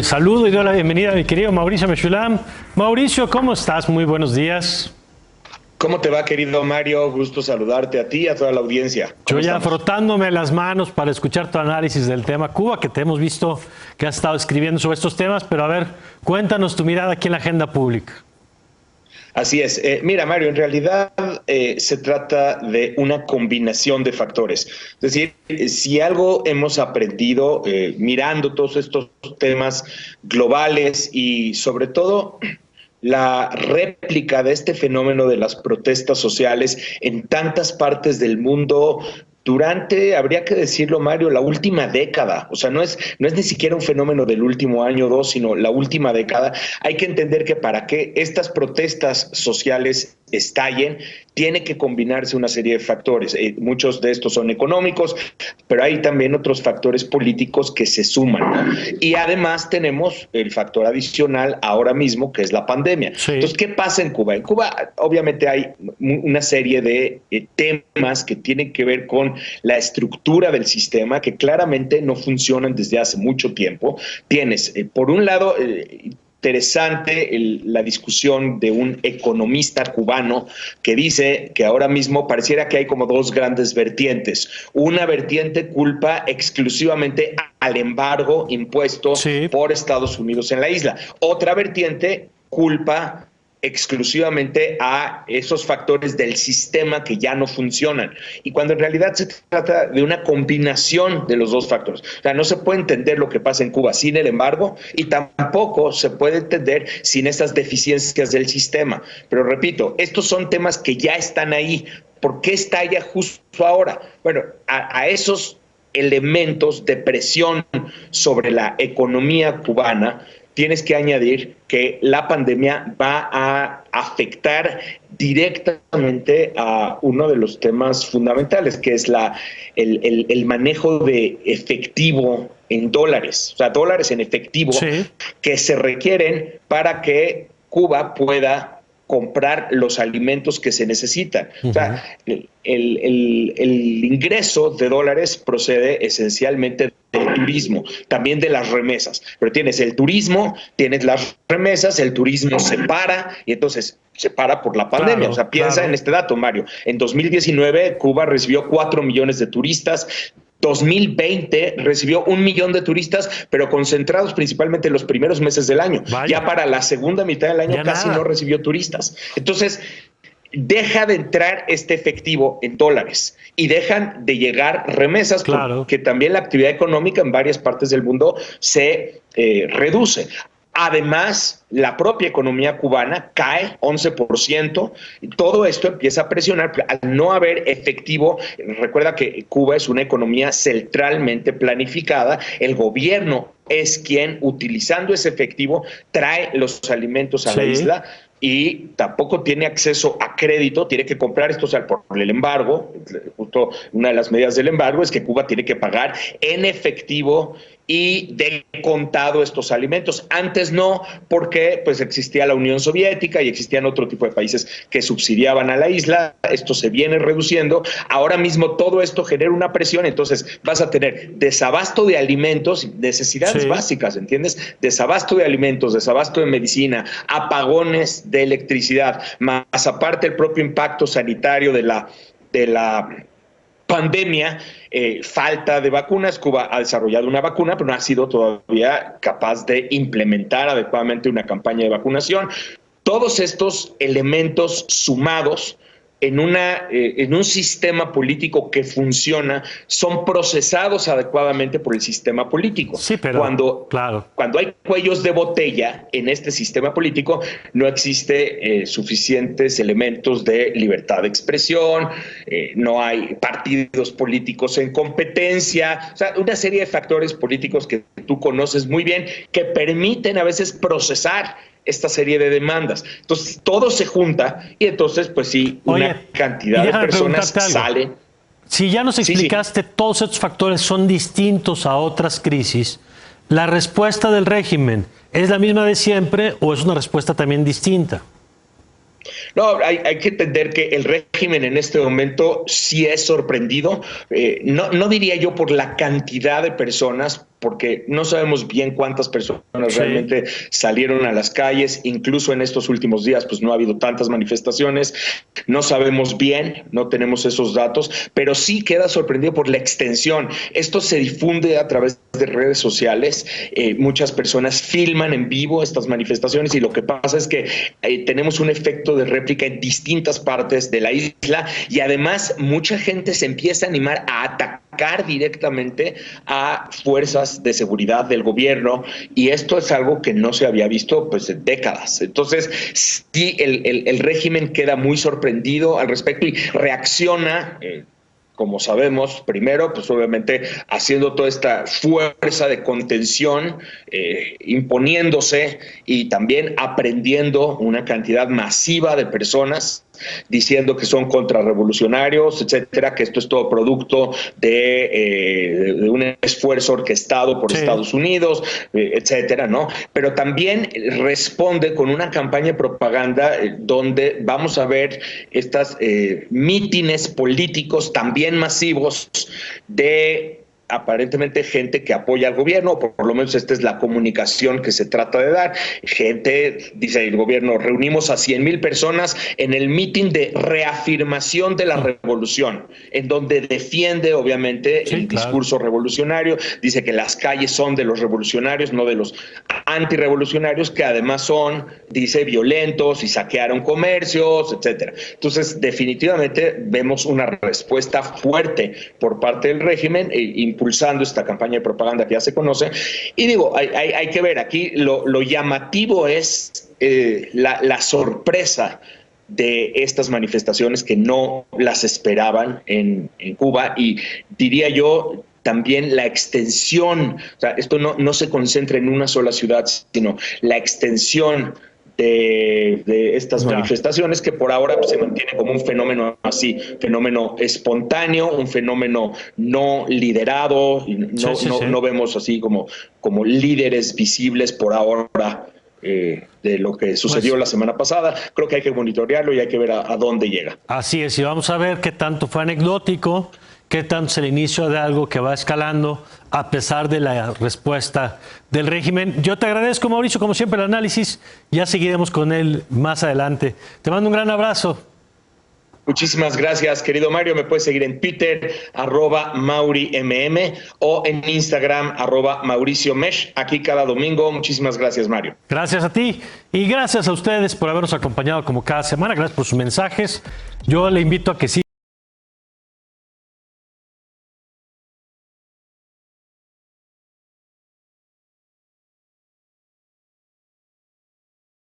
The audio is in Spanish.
Saludo y doy la bienvenida a mi querido Mauricio Mechulam. Mauricio, ¿cómo estás? Muy buenos días. ¿Cómo te va, querido Mario? Gusto saludarte a ti y a toda la audiencia. Yo ya frotándome las manos para escuchar tu análisis del tema Cuba, que te hemos visto que has estado escribiendo sobre estos temas, pero a ver, cuéntanos tu mirada aquí en la agenda pública. Así es. Mira, Mario, en realidad se trata de una combinación de factores. Es decir, si algo hemos aprendido mirando todos estos temas globales y sobre todo la réplica de este fenómeno de las protestas sociales en tantas partes del mundo durante, habría que decirlo, Mario, la última década. O sea, no es ni siquiera un fenómeno del último año o dos, sino la última década. Hay que entender que para que estas protestas sociales estallen, tiene que combinarse una serie de factores. Muchos de estos son económicos, pero hay también otros factores políticos que se suman. Y además tenemos el factor adicional ahora mismo, que es la pandemia. Sí. Entonces, ¿qué pasa en Cuba? En Cuba, obviamente, hay una serie de temas que tienen que ver con la estructura del sistema, que claramente no funcionan desde hace mucho tiempo. Tienes, por un lado, interesante la discusión de un economista cubano que dice que ahora mismo pareciera que hay como dos grandes vertientes. Una vertiente culpa exclusivamente al embargo impuesto por Estados Unidos en la isla. Otra vertiente culpa exclusivamente a esos factores del sistema que ya no funcionan. Y cuando en realidad se trata de una combinación de los dos factores. O sea, no se puede entender lo que pasa en Cuba sin el embargo y tampoco se puede entender sin esas deficiencias del sistema. Pero repito, estos son temas que ya están ahí. ¿Por qué estalla justo ahora? Bueno, a esos elementos de presión sobre la economía cubana tienes que añadir que la pandemia va a afectar directamente a uno de los temas fundamentales, que es el manejo de efectivo en dólares, o sea, dólares en efectivo que se requieren para que Cuba pueda comprar los alimentos que se necesitan. O sea, el ingreso de dólares procede esencialmente del turismo, también de las remesas. Pero tienes el turismo, tienes las remesas, el turismo se para y entonces se para por la pandemia. Claro, o sea, piensa en este dato, Mario. En 2019, Cuba recibió 4 millones de turistas. 2020 recibió 1 millón de turistas, pero concentrados principalmente en los primeros meses del año. Vaya. Ya para la segunda mitad del año casi no recibió turistas. Entonces, deja de entrar este efectivo en dólares y dejan de llegar remesas, porque también la actividad económica en varias partes del mundo se reduce. Además, la propia economía cubana cae 11%, y todo esto empieza a presionar al no haber efectivo. Recuerda que Cuba es una economía centralmente planificada, el gobierno es quien, utilizando ese efectivo, trae los alimentos a la isla y tampoco tiene acceso a crédito, tiene que comprar esto, o sea, por el embargo. Justo una de las medidas del embargo es que Cuba tiene que pagar en efectivo y de contado estos alimentos. Antes no, porque pues existía la Unión Soviética y existían otro tipo de países que subsidiaban a la isla. Esto se viene reduciendo. Ahora mismo todo esto genera una presión, entonces vas a tener desabasto de alimentos, necesidades básicas, ¿entiendes? Desabasto de alimentos, desabasto de medicina, apagones de electricidad, más aparte el propio impacto sanitario de la pandemia, falta de vacunas. Cuba ha desarrollado una vacuna, pero no ha sido todavía capaz de implementar adecuadamente una campaña de vacunación. Todos estos elementos sumados en un sistema político que funciona son procesados adecuadamente por el sistema político. Sí, pero cuando hay cuellos de botella en este sistema político, no existe suficientes elementos de libertad de expresión, no hay partidos políticos en competencia, o sea, una serie de factores políticos que tú conoces muy bien que permiten a veces procesar esta serie de demandas. Entonces, todo se junta y entonces, pues sí, una cantidad de personas sale. Si ya nos explicaste, todos estos factores son distintos a otras crisis, ¿la respuesta del régimen es la misma de siempre o es una respuesta también distinta? No, hay que entender que el régimen en este momento sí es sorprendido. No diría yo por la cantidad de personas, porque no sabemos bien cuántas personas realmente salieron a las calles. Incluso en estos últimos días, pues no ha habido tantas manifestaciones. No sabemos bien, no tenemos esos datos, pero sí queda sorprendido por la extensión. Esto se difunde a través de redes sociales. Muchas personas filman en vivo estas manifestaciones y lo que pasa es que tenemos un efecto de réplica en distintas partes de la isla y además mucha gente se empieza a animar a atacar directamente a fuerzas de seguridad del gobierno, y esto es algo que no se había visto pues en décadas. Entonces sí, el régimen queda muy sorprendido al respecto y reacciona, como sabemos, primero, pues obviamente haciendo toda esta fuerza de contención, imponiéndose y también aprendiendo una cantidad masiva de personas, diciendo que son contrarrevolucionarios, etcétera, que esto es todo producto de un esfuerzo orquestado por Estados Unidos, etcétera, ¿no? Pero también responde con una campaña de propaganda donde vamos a ver estas mítines políticos también masivos de aparentemente gente que apoya al gobierno, o por lo menos esta es la comunicación que se trata de dar. Gente, dice el gobierno, reunimos a 100,000 personas en el mitin de reafirmación de la revolución, en donde defiende obviamente el discurso revolucionario, dice que las calles son de los revolucionarios, no de los antirrevolucionarios, que además son, dice, violentos y saquearon comercios, etcétera. Entonces, definitivamente vemos una respuesta fuerte por parte del régimen, impulsando esta campaña de propaganda que ya se conoce. Y digo, hay que ver, aquí lo llamativo es la sorpresa de estas manifestaciones que no las esperaban en Cuba, y diría yo también la extensión, o sea, esto no se concentra en una sola ciudad, sino la extensión de estas manifestaciones, que por ahora pues, se mantiene como un fenómeno así, fenómeno espontáneo, un fenómeno no liderado, y no vemos así como líderes visibles por ahora de lo que sucedió la semana pasada. Creo que hay que monitorearlo y hay que ver a dónde llega. Así es, y vamos a ver qué tanto fue anecdótico, qué tanto es el inicio de algo que va escalando a pesar de la respuesta del régimen. Yo te agradezco, Mauricio, como siempre, el análisis. Ya seguiremos con él más adelante. Te mando un gran abrazo. Muchísimas gracias, querido Mario. Me puedes seguir en Twitter, @MauriMM, o en Instagram, @MauricioMesh. Aquí cada domingo. Muchísimas gracias, Mario. Gracias a ti y gracias a ustedes por habernos acompañado como cada semana. Gracias por sus mensajes. Yo le invito a que sí.